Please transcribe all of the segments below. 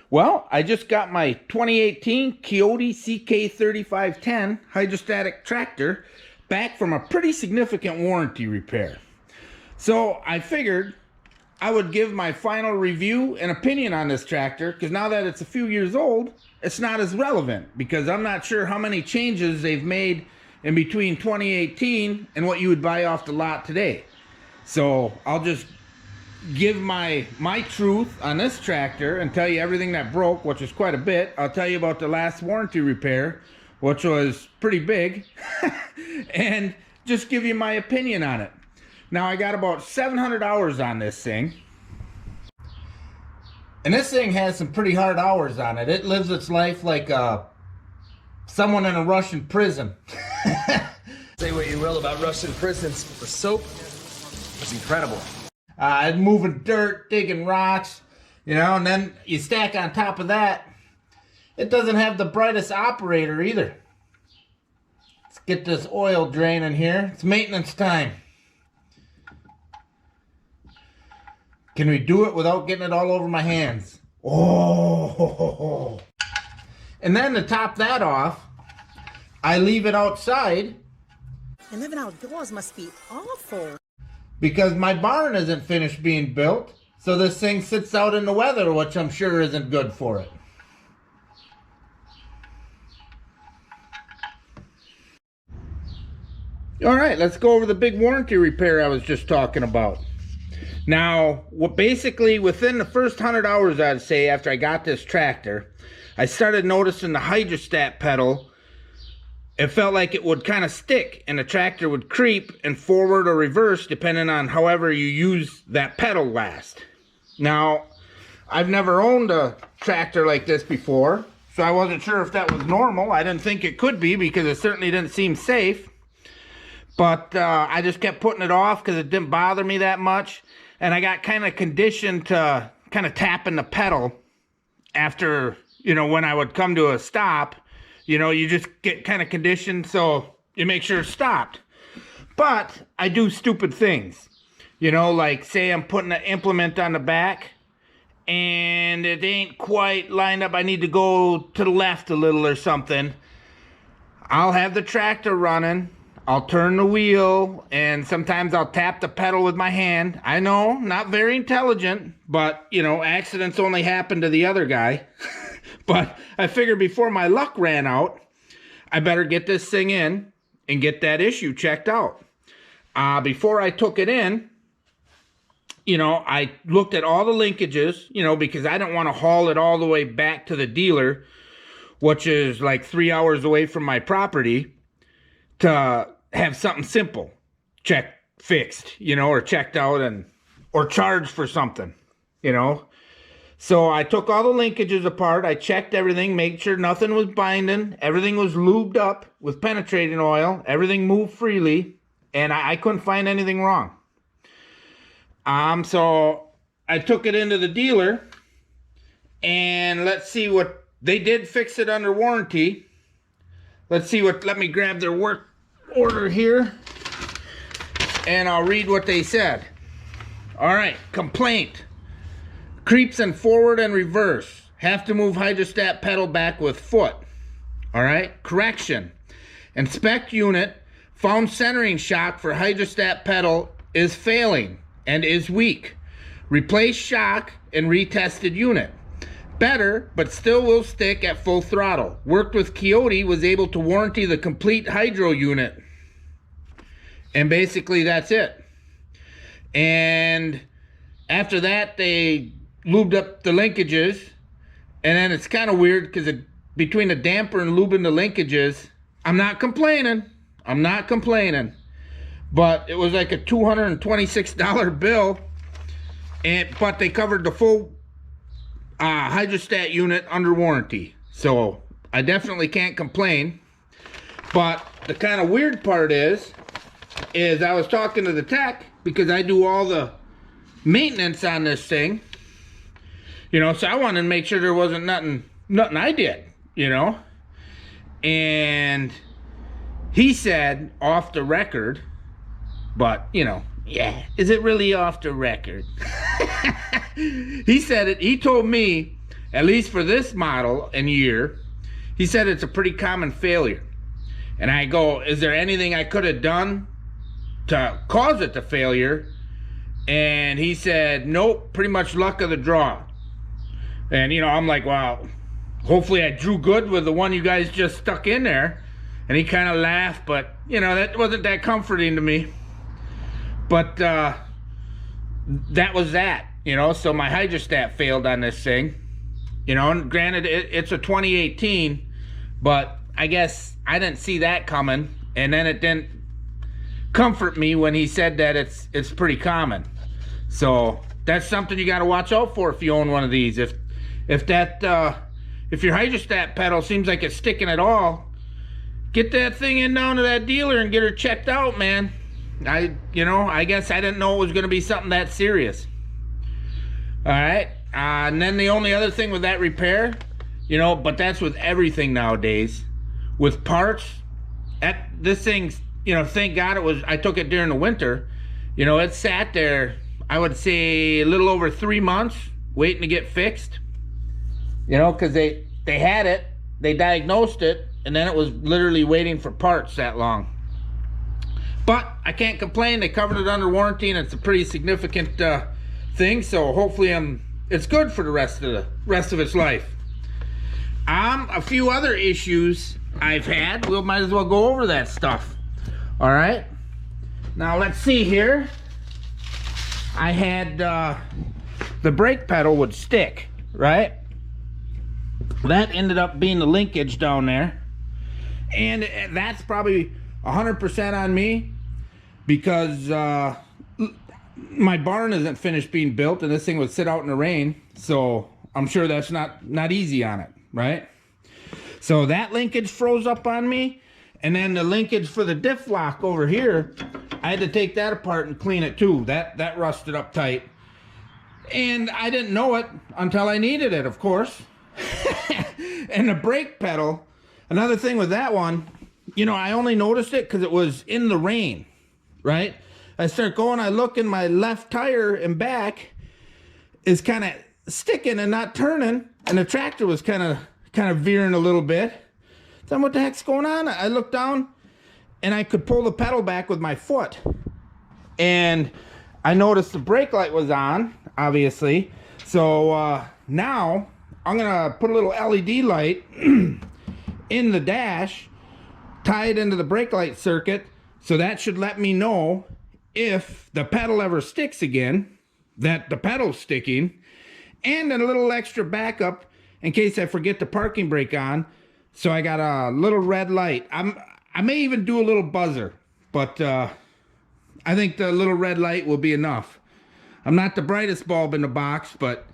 Well, I just got my 2018 Kioti CK3510 hydrostatic tractor back from a pretty significant warranty repair. So I figured I would give my final review and opinion on this tractor, because now that it's a few years old, it's not as relevant, because I'm not sure how many changes they've made in between 2018 and what you would buy off the lot today. So I'll just give my truth on this tractor and tell you everything that broke, which is quite a bit. I'll tell you about the last warranty repair, which was pretty big, and just give you my opinion on it. Now, I got about 700 hours on this thing, and this thing has some pretty hard hours on it. It lives its life like someone in a Russian prison. Say what you will about Russian prisons, the soap was incredible. Moving dirt, digging rocks, you know, and then you stack on top of that, it doesn't have the brightest operator either. Let's get this oil drain in here. It's maintenance time. Can we do it without getting it all over my hands? Oh! And then to top that off, I leave it outside. And living outdoors must be awful. Because my barn isn't finished being built, so this thing sits out in the weather, which I'm sure isn't good for it. Alright, let's go over the big warranty repair I was just talking about. Now, basically within the first 100 hours, I'd say, after I got this tractor, I started noticing the hydrostat pedal. It felt like it would kind of stick, and the tractor would creep and forward or reverse depending on however you use that pedal last. Now, I've never owned a tractor like this before, so I wasn't sure if that was normal. I didn't think it could be, because it certainly didn't seem safe. But I just kept putting it off because it didn't bother me that much. And I got kind of conditioned to kind of tapping the pedal after, you know, when I would come to a stop. You know, you just get kind of conditioned, so you make sure it's stopped. But I do stupid things. You know, like say I'm putting an implement on the back and it ain't quite lined up. I need to go to the left a little or something. I'll have the tractor running. I'll turn the wheel, and sometimes I'll tap the pedal with my hand. I know, not very intelligent, but, you know, accidents only happen to the other guy. But I figured before my luck ran out, I better get this thing in and get that issue checked out. Before I took it in, you know, I looked at all the linkages, you know, because I didn't want to haul it all the way back to the dealer, which is like 3 hours away from my property, to have something simple fixed, you know, or checked out or charged for something, you know. So I took all the linkages apart. I checked everything, made sure nothing was binding. Everything was lubed up with penetrating oil. Everything moved freely, and I couldn't find anything wrong. So I took it into the dealer, and let's see what they did. Fix it under warranty. Let me grab their work order here, and I'll read what they said. All right, complaint. Creeps in forward and reverse. Have to move hydrostat pedal back with foot. All right, correction. Inspect unit. Found centering shock for hydrostat pedal is failing and is weak. Replace shock and retested unit. Better, but still will stick at full throttle. Worked with Kioti, was able to warranty the complete hydro unit. And basically that's it. And after that, they lubed up the linkages. And then it's kind of weird because between the damper and lubing the linkages, I'm not complaining. But it was like a $226 bill. But they covered the full hydrostat unit under warranty, so I definitely can't complain. But the kind of weird part is I was talking to the tech, because I do all the maintenance on this thing, you know, so I wanted to make sure there wasn't nothing I did, you know. And he said off the record, but you know, yeah, is it really off the record? He said it. He told me at least for this model and year, he said it's a pretty common failure. And I go, is there anything I could have done to cause it to failure? And he said, nope, pretty much luck of the draw. And, you know, I'm like, wow, hopefully I drew good with the one you guys just stuck in there. And he kind of laughed, but, you know, that wasn't that comforting to me. But that was that, you know. So my hydrostat failed on this thing. You know, and granted, it's a 2018, but I guess I didn't see that coming. And then it didn't comfort me when he said that it's pretty common. So that's something you got to watch out for if you own one of these. If your hydrostat pedal seems like it's sticking at all, get that thing in down to that dealer and get her checked out, man. I guess I didn't know it was going to be something that serious. All right. And then the only other thing with that repair, you know, but that's with everything nowadays. With parts, this thing's, you know, thank God I took it during the winter. You know, it sat there, I would say a little over 3 months waiting to get fixed. You know, because they had it, they diagnosed it, and then it was literally waiting for parts that long. But I can't complain. They covered it under warranty, and it's a pretty significant thing. So hopefully it's good for the rest of its life. A few other issues I've had. We might as well go over that stuff. All right. Now let's see here. I had the brake pedal would stick, right? That ended up being the linkage down there, and that's probably 100% on me, because my barn isn't finished being built, and this thing would sit out in the rain, so I'm sure that's not easy on it, right? So that linkage froze up on me, and then the linkage for the diff lock over here, I had to take that apart and clean it too. That rusted up tight, and I didn't know it until I needed it, of course. And the brake pedal, another thing with that one, you know, I only noticed it because it was in the rain, right? I start going, I look, and my left tire and back is kind of sticking and not turning, and the tractor was kind of veering a little bit. Then what the heck's going on? I looked down, and I could pull the pedal back with my foot, and I noticed the brake light was on, obviously. So now I'm gonna put a little LED light in the dash, tie it into the brake light circuit, so that should let me know if the pedal ever sticks again, that the pedal's sticking, and then a little extra backup in case I forget the parking brake on. So I got a little red light. I may even do a little buzzer, but I think the little red light will be enough. I'm not the brightest bulb in the box, but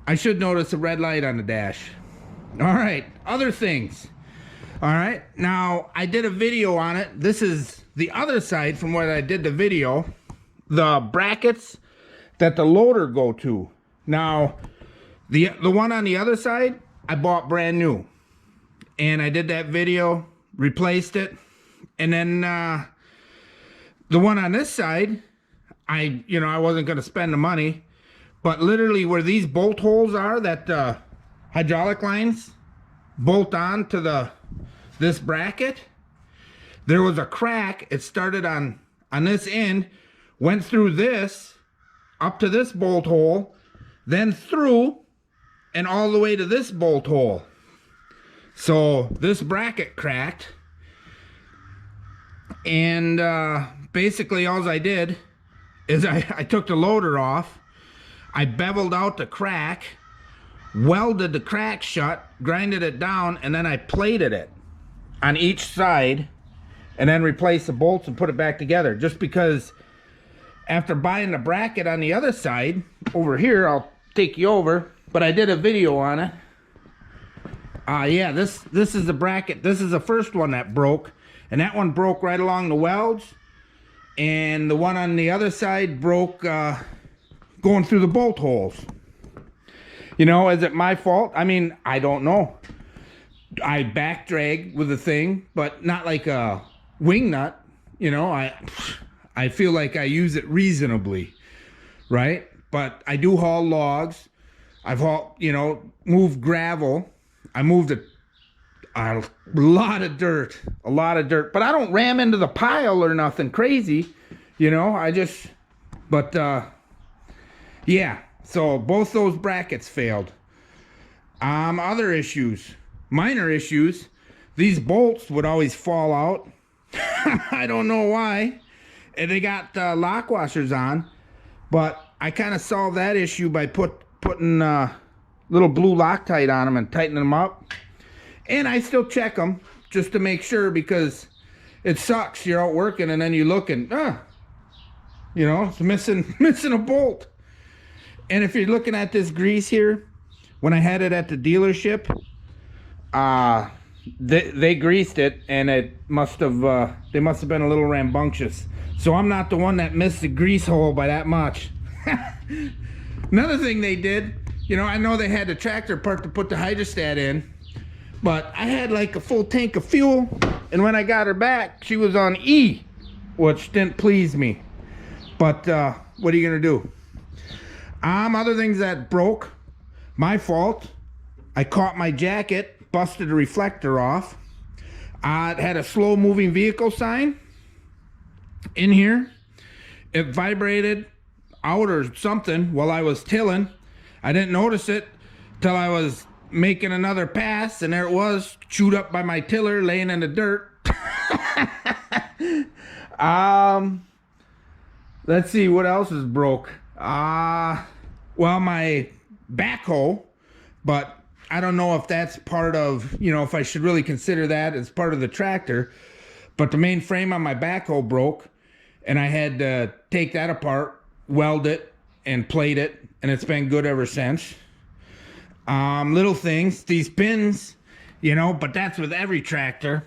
I should notice a red light on the dash. All right, other things. All right, now I did a video on it. This is the other side from where I did the video. The brackets that the loader go to. Now, the one on the other side, I bought brand new. And I did that video, replaced it. And then the one on this side, I wasn't going to spend the money. But literally where these bolt holes are, that hydraulic lines bolt on to this bracket, there was a crack. It started on this end, went through this, up to this bolt hole, then through, and all the way to this bolt hole. So this bracket cracked. And basically all I did is I took the loader off, I beveled out the crack, welded the crack shut, grinded it down, and then I plated it on each side, and then replaced the bolts and put it back together. Just because after buying the bracket on the other side, over here, I'll take you over, but I did a video on it. Yeah, this is the bracket. This is the first one that broke, and that one broke right along the welds, and the one on the other side broke going through the bolt holes. You know, is it my fault? I mean, I don't know. I back drag with the thing, but not like a wing nut. You know, I feel like I use it reasonably, right? But I do haul logs. I've moved gravel. I moved a lot of dirt, but I don't ram into the pile or nothing crazy, yeah, so both those brackets failed. Other issues, minor issues, these bolts would always fall out. I don't know why. And they got lock washers on, but I kind of solved that issue by putting little blue Loctite on them and tightening them up. And I still check them just to make sure, because it sucks. You're out working and then you look and it's missing a bolt. And if you're looking at this grease here, when I had it at the dealership, they greased it, and it must have they must have been a little rambunctious. So I'm not the one that missed the grease hole by that much. Another thing they did, I know they had the tractor part to put the hydrostat in, but I had like a full tank of fuel, and when I got her back, she was on E, which didn't please me. But what are you gonna do? Other things that broke, my fault. I caught my jacket, busted a reflector off. It had a slow moving vehicle sign in here. It vibrated out or something while I was tilling. I didn't notice it till I was making another pass, and there it was, chewed up by my tiller, laying in the dirt. Let's see what else is broke. Well, my backhoe, but I don't know if that's part of, if I should really consider that as part of the tractor. But the main frame on my backhoe broke, and I had to take that apart, weld it, and plate it, and it's been good ever since. Little things, these pins, but that's with every tractor.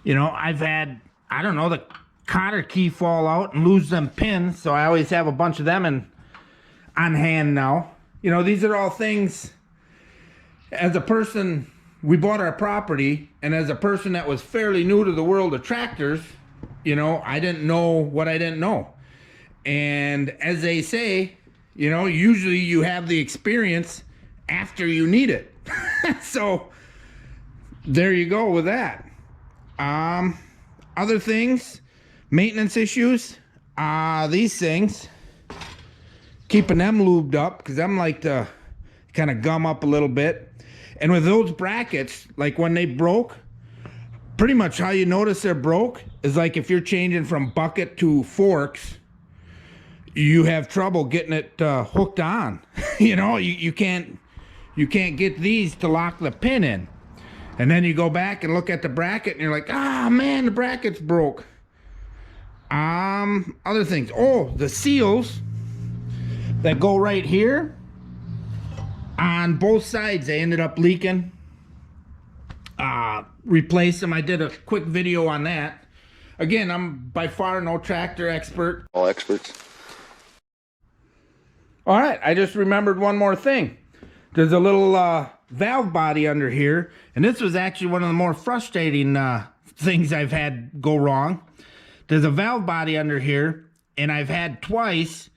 I've had, the cotter key fall out and lose them pins, so I always have a bunch of them on hand now. These are all things, as a person, we bought our property, and as a person that was fairly new to the world of tractors, I didn't know what I didn't know. And as they say, usually you have the experience after you need it. So there you go with that. Other things, maintenance issues, these things, keeping them lubed up, because them like to kind of gum up a little bit. And with those brackets, like when they broke, pretty much how you notice they're broke is like if you're changing from bucket to forks, you have trouble getting it hooked on. You can't get these to lock the pin in. And then you go back and look at the bracket and you're like, man, the bracket's broke. Other things. Oh, the seals that go right here on both sides, they ended up leaking. Replace them. I did a quick video on that. Again, I'm by far no tractor expert. All experts. All right, I just remembered one more thing. There's a little valve body under here, and this was actually one of the more frustrating things I've had go wrong. There's a valve body under here, and I've had twice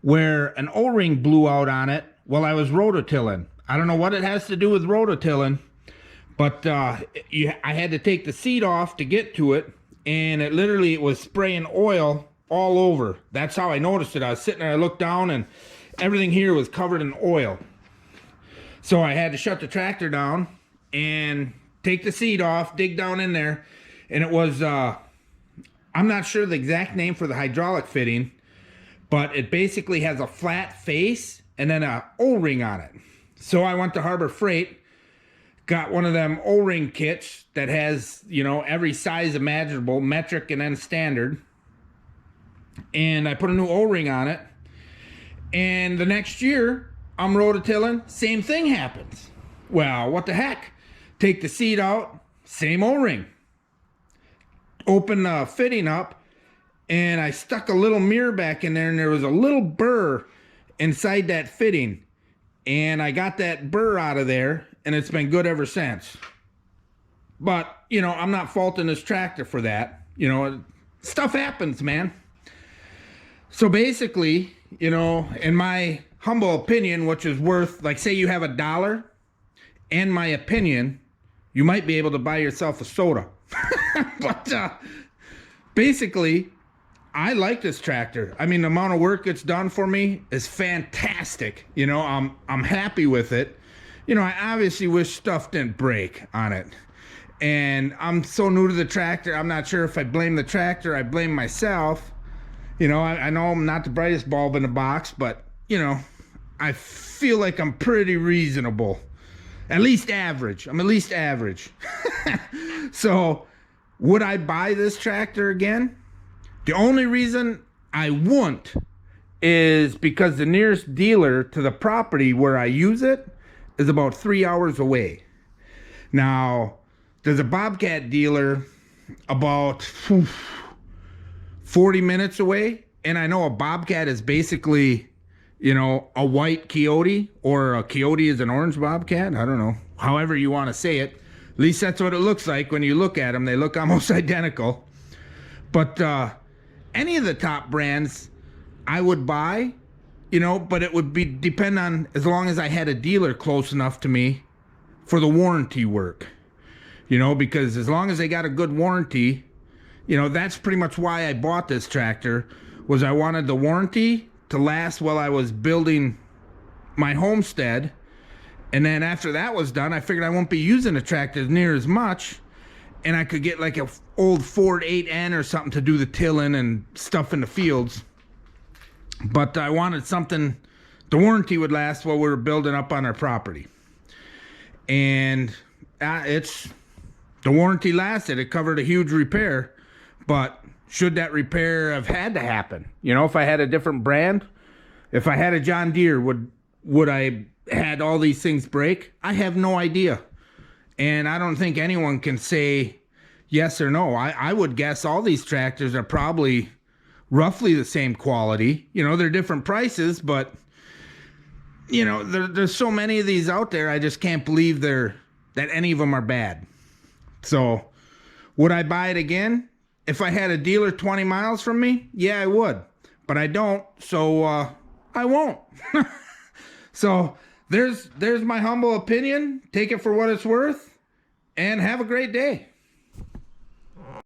where an O-ring blew out on it while I was rototilling. I don't know what it has to do with rototilling, but I had to take the seat off to get to it, and it was spraying oil all over. That's how I noticed it. I was sitting there, I looked down, and everything here was covered in oil. So I had to shut the tractor down and take the seat off, dig down in there, and it was, I'm not sure the exact name for the hydraulic fitting, but it basically has a flat face and then a O-ring on it. So I went to Harbor Freight, got one of them O-ring kits that has, every size imaginable, metric and then standard. And I put a new O-ring on it. And the next year, I'm rototilling, same thing happens. Well, what the heck? Take the seat out, same O-ring. Open the fitting up, and I stuck a little mirror back in there, and there was a little burr inside that fitting. And I got that burr out of there, and it's been good ever since. But, I'm not faulting this tractor for that. Stuff happens, man. So basically, in my humble opinion, which is worth, like, say you have $1, and my opinion, you might be able to buy yourself a soda. But basically, I like this tractor. I mean, the amount of work it's done for me is fantastic. You know, I'm happy with it. You know, I obviously wish stuff didn't break on it. And I'm so new to the tractor, I'm not sure if I blame the tractor, I blame myself. You know, I know I'm not the brightest bulb in the box, but, you know, I feel like I'm pretty reasonable. At least average. I'm at least average. So, would I buy this tractor again? The only reason I wouldn't is because the nearest dealer to the property where I use it is about 3 hours away. Now, there's a Bobcat dealer about 40 minutes away, and I know a Bobcat is basically, you know, a white Kioti, or a Kioti is an orange Bobcat. I don't know. However you want to say it. At least that's what it looks like when you look at them. They look almost identical. But any of the top brands I would buy, you know, but it would be depend on as long as I had a dealer close enough to me for the warranty work. You know, because as long as they got a good warranty, you know, that's pretty much why I bought this tractor, was I wanted the warranty to last while I was building my homestead. And then after that was done, I figured I won't be using the tractor near as much, and I could get like a old Ford 8N or something to do the tilling and stuff in the fields. But I wanted something the warranty would last while we were building up on our property. And the warranty lasted. It covered a huge repair, but should that repair have had to happen? You know, if I had a different brand, if I had a John Deere, would I had all these things break? I have no idea. And I don't think anyone can say yes or no. I would guess all these tractors are probably roughly the same quality. You know, they're different prices, but, you know, there's so many of these out there, I just can't believe that any of them are bad. So, would I buy it again? If I had a dealer 20 miles from me, yeah, I would. But I don't, so I won't. So, there's my humble opinion. Take it for what it's worth, and have a great day.